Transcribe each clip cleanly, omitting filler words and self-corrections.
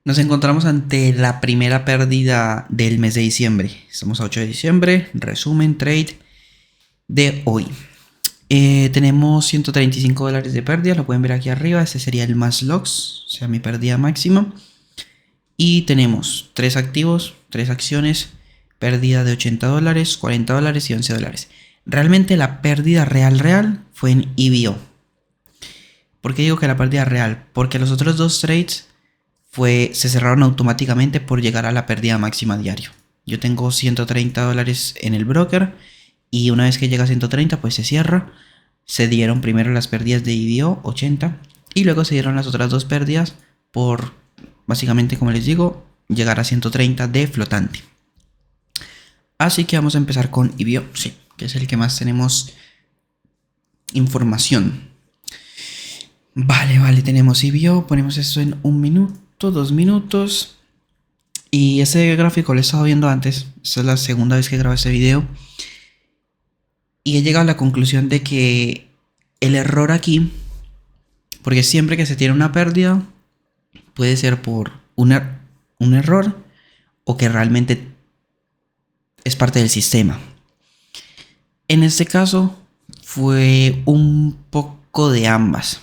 Nos encontramos ante la primera pérdida del mes de diciembre. Estamos a 8 de diciembre, resumen, trade de hoy. Tenemos $135 de pérdida, lo pueden ver aquí arriba. Este sería el más loss, o sea, mi pérdida máxima. Y tenemos 3 activos, 3 acciones, pérdida de $80, $40 y $11. Realmente la pérdida real fue en EVO. ¿Por qué digo que la pérdida real? Porque los otros dos trades se cerraron automáticamente por llegar a la pérdida máxima diario. Yo tengo $130 en el broker y una vez que llega a 130 pues se cierra. Se dieron primero las pérdidas de IBO 80 y luego se dieron las otras dos pérdidas por básicamente, como les digo, llegar a 130 de flotante. Así que vamos a empezar con IBO, sí, que es el que más tenemos información. Vale, tenemos IBO, ponemos esto en 1 minuto, 2 minutos. Y ese gráfico lo he estado viendo antes. Esta es la segunda vez que grabo este video. Y he llegado a la conclusión de que el error aquí, porque siempre que se tiene una pérdida, puede ser por un error o que realmente es parte del sistema. En este caso fue un poco de ambas.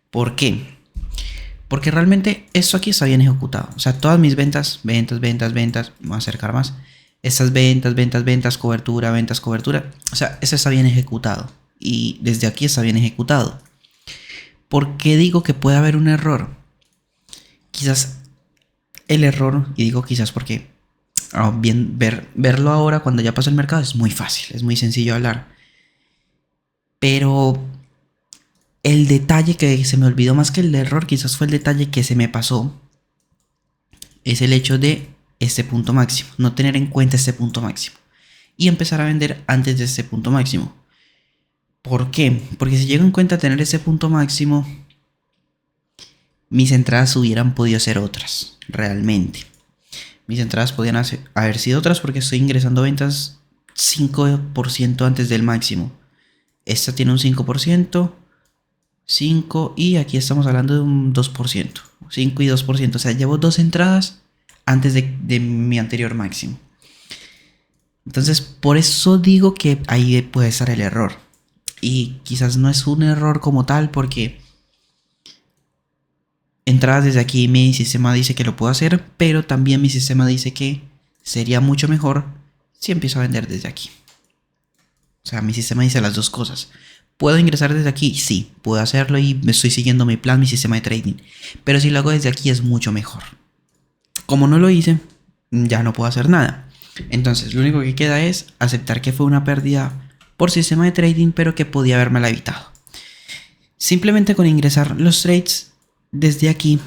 ¿Por qué? Porque realmente esto aquí está bien ejecutado. O sea, todas mis ventas, me voy a acercar más. Estas ventas, cobertura, ventas, cobertura. O sea, eso está bien ejecutado. Y desde aquí está bien ejecutado. ¿Por qué digo que puede haber un error? Quizás el error, y digo quizás porque bien, verlo ahora cuando ya pasó el mercado es muy fácil, es muy sencillo hablar. Pero el detalle que se me olvidó más que el error, quizás fue el detalle que se me pasó, es el hecho de este punto máximo, no tener en cuenta este punto máximo y empezar a vender antes de este punto máximo. ¿Por qué? Porque si llego en cuenta tener ese punto máximo, mis entradas hubieran podido ser otras, realmente. Mis entradas podían haber sido otras porque estoy ingresando ventas 5% antes del máximo. Esta tiene un 5%, 5 y aquí estamos hablando de un 2%. 5 y 2%, o sea, llevo dos entradas antes de mi anterior máximo. Entonces, por eso digo que ahí puede estar el error. Y quizás no es un error como tal porque entradas desde aquí mi sistema dice que lo puedo hacer, pero también mi sistema dice que sería mucho mejor si empiezo a vender desde aquí. O sea, mi sistema dice las dos cosas. ¿Puedo ingresar desde aquí? Sí, puedo hacerlo y me estoy siguiendo mi plan, mi sistema de trading. Pero si lo hago desde aquí es mucho mejor. Como no lo hice, ya no puedo hacer nada. Entonces, lo único que queda es aceptar que fue una pérdida por sistema de trading, pero que podía habérmela evitado. Simplemente con ingresar los trades desde aquí,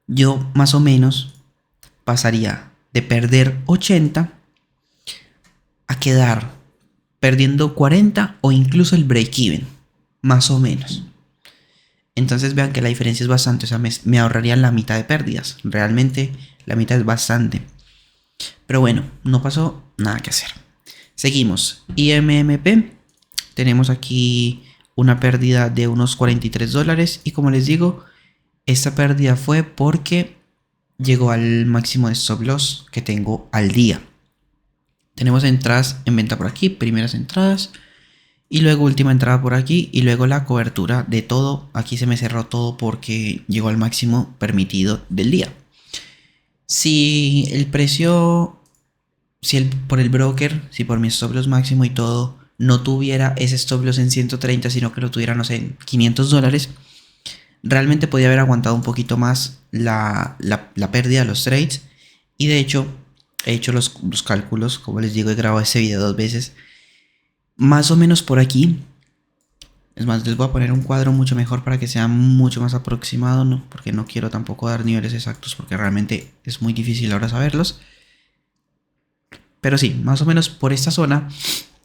yo más o menos pasaría de perder 80 a quedar perdiendo 40 o incluso el break-even, más o menos. Entonces vean que la diferencia es bastante, o sea, me ahorraría la mitad de pérdidas. Realmente la mitad es bastante. Pero bueno, no pasó nada que hacer. Seguimos. IMMP. Tenemos aquí una pérdida de unos $43. Y como les digo, esta pérdida fue porque llegó al máximo de stop loss que tengo al día. Tenemos entradas en venta por aquí, primeras entradas. Y luego última entrada por aquí y luego la cobertura de todo. Aquí se me cerró todo porque llegó al máximo permitido del día. Si el precio, por el broker, si por mi stop loss máximo y todo, no tuviera ese stop loss en 130, sino que lo tuviera, no sé, en $500, realmente podía haber aguantado un poquito más la pérdida de los trades. Y de hecho, he hecho los cálculos, como les digo, he grabado ese video 2 veces. Más o menos por aquí. Es más, les voy a poner un cuadro mucho mejor para que sea mucho más aproximado, ¿no? Porque no quiero tampoco dar niveles exactos porque realmente es muy difícil ahora saberlos. Pero sí, más o menos por esta zona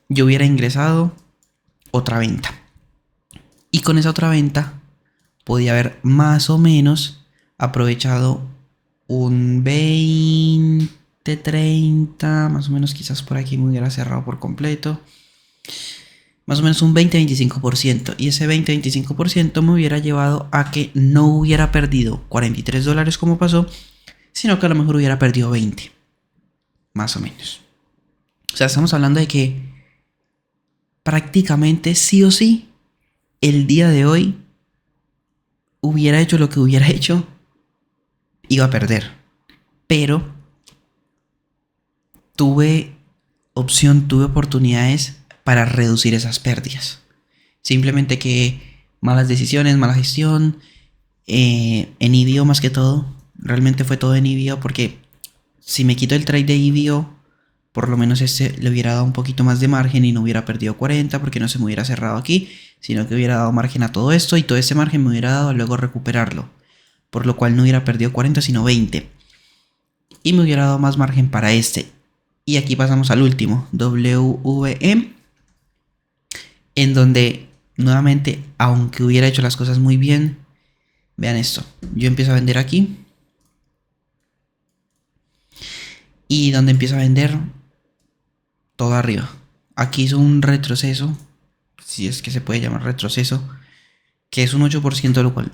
yo hubiera ingresado otra venta. Y con esa otra venta podía haber más o menos aprovechado un 20, 30, más o menos quizás por aquí me hubiera cerrado por completo. más o menos un 20-25%. Y ese 20-25% me hubiera llevado a que no hubiera perdido $43 como pasó, sino que a lo mejor hubiera perdido 20. Más o menos. O sea, estamos hablando de que prácticamente sí o sí, el día de hoy, hubiera hecho lo que hubiera hecho, iba a perder. Pero tuve tuve oportunidades para reducir esas pérdidas. Simplemente que malas decisiones, mala gestión, en EVO más que todo. Realmente fue todo en EVO porque si me quito el trade de EVO, por lo menos le hubiera dado un poquito más de margen y no hubiera perdido 40 porque no se me hubiera cerrado aquí, sino que hubiera dado margen a todo esto y todo ese margen me hubiera dado a luego recuperarlo. Por lo cual no hubiera perdido 40 sino 20. Y me hubiera dado más margen para este. Y aquí pasamos al último, WVE, en donde nuevamente, aunque hubiera hecho las cosas muy bien, vean esto, yo empiezo a vender aquí. Y donde empiezo a vender, todo arriba. Aquí hizo un retroceso, si es que se puede llamar retroceso, que es un 8%, lo cual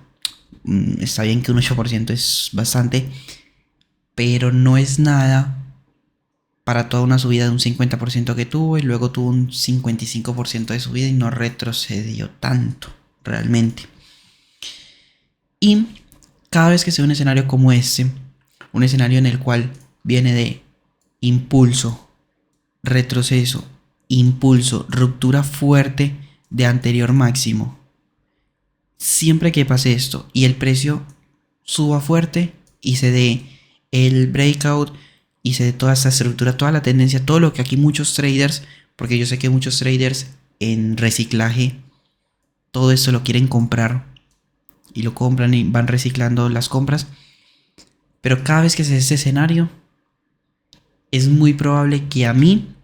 está bien que un 8% es bastante, pero no es nada para toda una subida de un 50% que tuvo y luego tuvo un 55% de subida y no retrocedió tanto realmente. Y cada vez que se ve un escenario como este, un escenario en el cual viene de impulso, retroceso, impulso, ruptura fuerte de anterior máximo, siempre que pase esto y el precio suba fuerte y se dé el breakout y se dé toda esta estructura, toda la tendencia, todo lo que aquí muchos traders, porque yo sé que muchos traders en reciclaje, todo esto lo quieren comprar y lo compran y van reciclando las compras, pero cada vez que se dé este escenario, es muy probable que a mí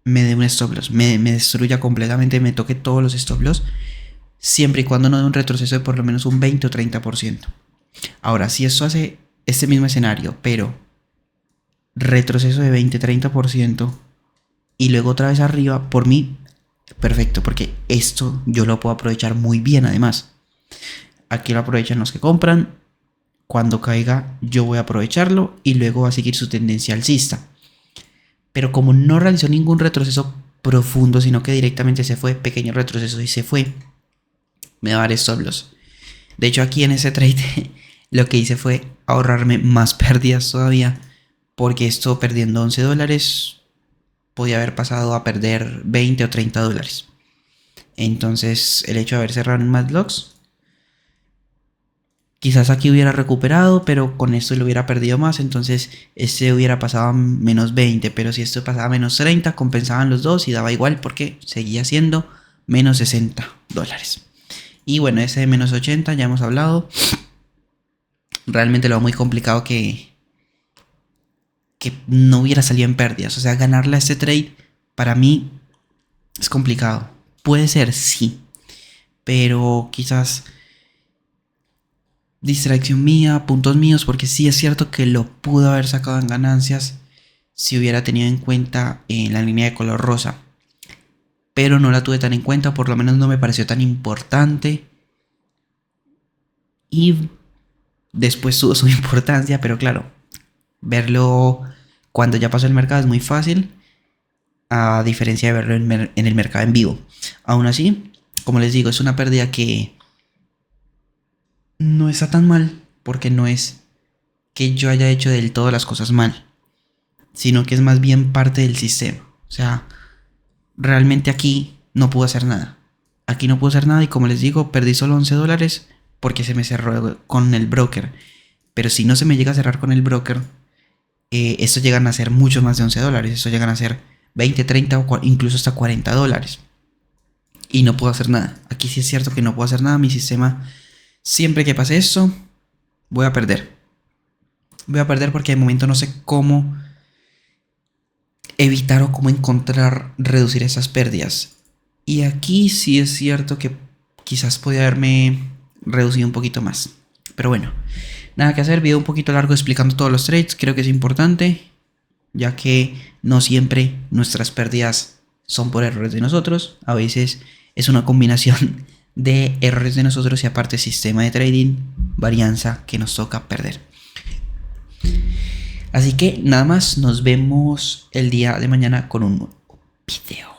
me dé un stop loss, me destruya completamente, me toque todos los stop loss, siempre y cuando no dé un retroceso de por lo menos un 20 o 30%. Ahora, si esto hace este mismo escenario, pero retroceso de 20-30% y luego otra vez arriba, por mí, perfecto, porque esto yo lo puedo aprovechar muy bien además. Aquí lo aprovechan los que compran, cuando caiga yo voy a aprovecharlo y luego va a seguir su tendencia alcista. Pero como no realizó ningún retroceso profundo, sino que directamente se fue, pequeño retroceso y se fue, me va a dar stop loss. De hecho, aquí en ese trade lo que hice fue ahorrarme más pérdidas todavía, porque esto perdiendo $11 podía haber pasado a perder 20 o 30 dólares. Entonces el hecho de haber cerrado en Mad Logs, quizás aquí hubiera recuperado, pero con esto lo hubiera perdido más. Entonces este hubiera pasado a menos 20, pero si esto pasaba a menos 30, compensaban los dos y daba igual porque seguía siendo menos 60 dólares. Y bueno, ese de menos 80 ya hemos hablado. Realmente lo veo muy complicado que no hubiera salido en pérdidas. O sea, ganarle a este trade para mí es complicado. Puede ser, sí. Pero quizás distracción mía, puntos míos, porque sí es cierto que lo pudo haber sacado en ganancias si hubiera tenido en cuenta en la línea de color rosa. Pero no la tuve tan en cuenta, por lo menos no me pareció tan importante. Y después tuvo su importancia, pero claro, verlo cuando ya pasó el mercado es muy fácil, a diferencia de verlo en el mercado en vivo. Aún así, como les digo, es una pérdida que no está tan mal, porque no es que yo haya hecho del todo las cosas mal, sino que es más bien parte del sistema. O sea, realmente aquí no puedo hacer nada. Aquí no puedo hacer nada y como les digo, perdí solo $11 porque se me cerró con el broker. Pero si no se me llega a cerrar con el broker, estos llegan a ser mucho más de $11. Estos llegan a ser 20, 30 o incluso hasta $40. Y no puedo hacer nada. Aquí sí es cierto que no puedo hacer nada. Mi sistema, siempre que pase esto, voy a perder. Voy a perder porque de momento no sé cómo evitar o cómo encontrar reducir esas pérdidas. Y aquí sí es cierto que quizás podía haberme reducido un poquito más. Pero bueno, nada que hacer, video un poquito largo explicando todos los trades. Creo que es importante, ya que no siempre nuestras pérdidas son por errores de nosotros, a veces es una combinación de errores de nosotros y aparte sistema de trading, varianza que nos toca perder. Así que nada más, nos vemos el día de mañana con un nuevo video.